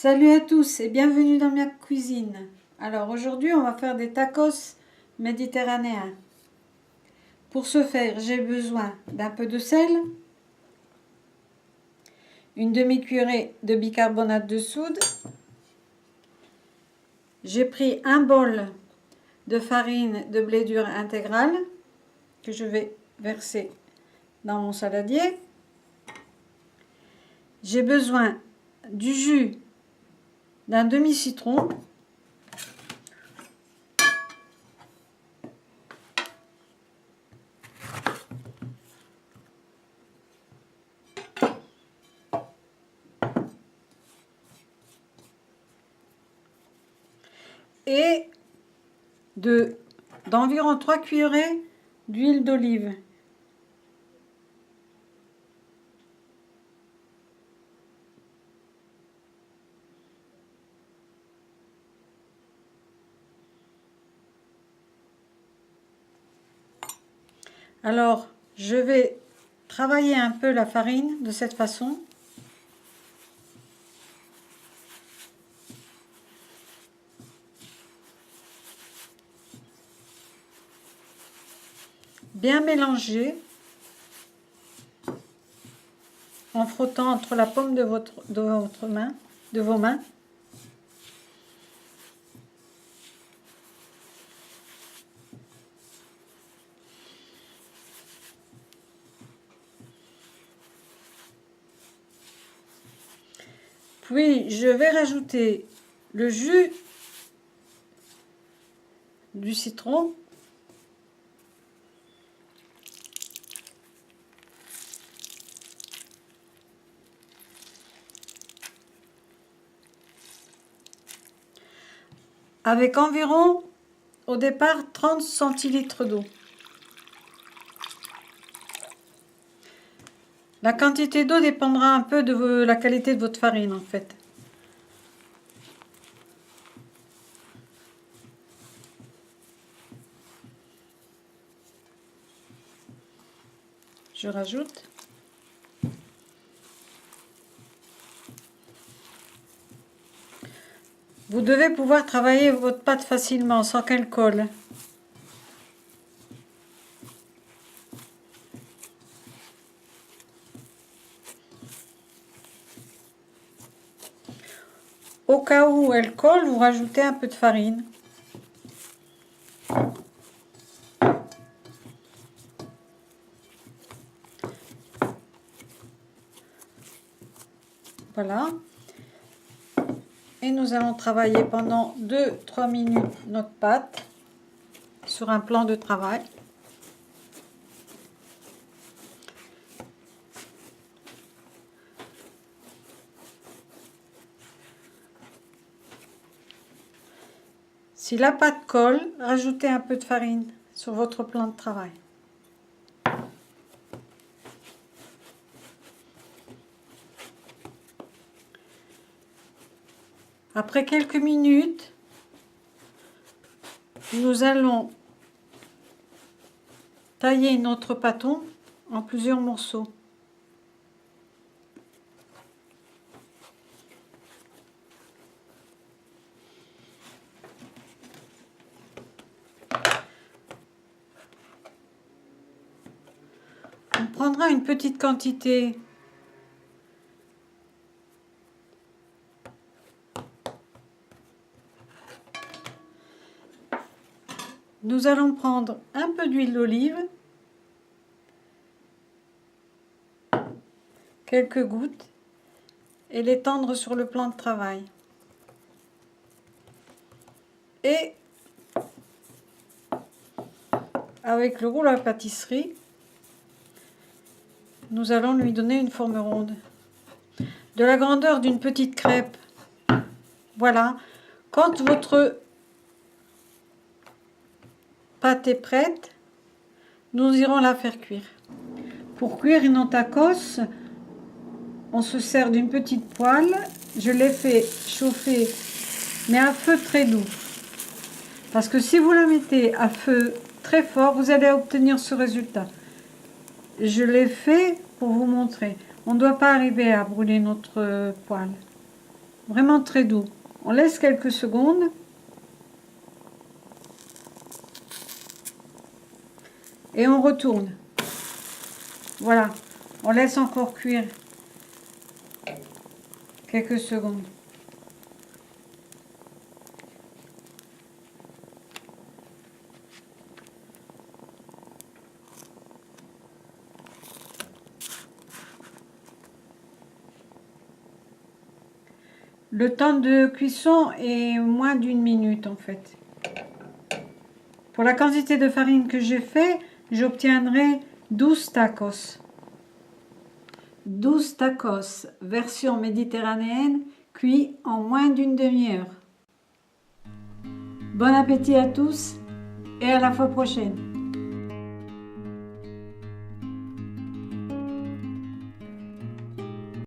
Salut à tous et bienvenue dans ma cuisine. Alors aujourd'hui on va faire des tacos méditerranéens. Pour ce faire j'ai besoin d'un peu de sel, une demi-cuillerée de bicarbonate de soude. J'ai pris un bol de farine de blé dur intégrale que je vais verser dans mon saladier. J'ai besoin du jus d'un demi-citron, et d'environ 3 cuillerées d'huile d'olive. Alors, je vais travailler un peu la farine de cette façon. Bien mélanger en frottant entre la paume de vos mains. Puis je vais rajouter le jus du citron. Avec environ, au départ, 30 centilitres d'eau. La quantité d'eau dépendra un peu de la qualité de votre farine, en fait. Je rajoute. Vous devez pouvoir travailler votre pâte facilement, sans qu'elle colle. Au cas où elle colle, vous rajoutez un peu de farine. Voilà. Et nous allons travailler pendant 2-3 minutes notre pâte sur un plan de travail. Si la pâte colle, rajoutez un peu de farine sur votre plan de travail. Après quelques minutes, nous allons tailler notre pâton en plusieurs morceaux. On prendra une petite quantité Nous allons prendre un peu d'huile d'olive, quelques gouttes, et l'étendre sur le plan de travail. Et avec le rouleau à pâtisserie, nous allons lui donner une forme ronde, de la grandeur d'une petite crêpe. Voilà. Quand votre pâte est prête, nous irons la faire cuire. Pour cuire nos tacos, on se sert d'une petite poêle. Je l'ai fait chauffer, mais à feu très doux. Parce que si vous la mettez à feu très fort, vous allez obtenir ce résultat. Je l'ai fait pour vous montrer. On ne doit pas arriver à brûler notre poêle. vraiment très doux. On laisse quelques secondes. Et on retourne. Voilà, on laisse encore cuire quelques secondes. Le temps de cuisson est moins d'une minute en fait. Pour la quantité de farine que j'ai fait, j'obtiendrai 12 tacos. 12 tacos, version méditerranéenne, cuits en moins d'une demi-heure. Bon appétit à tous et à la fois prochaine.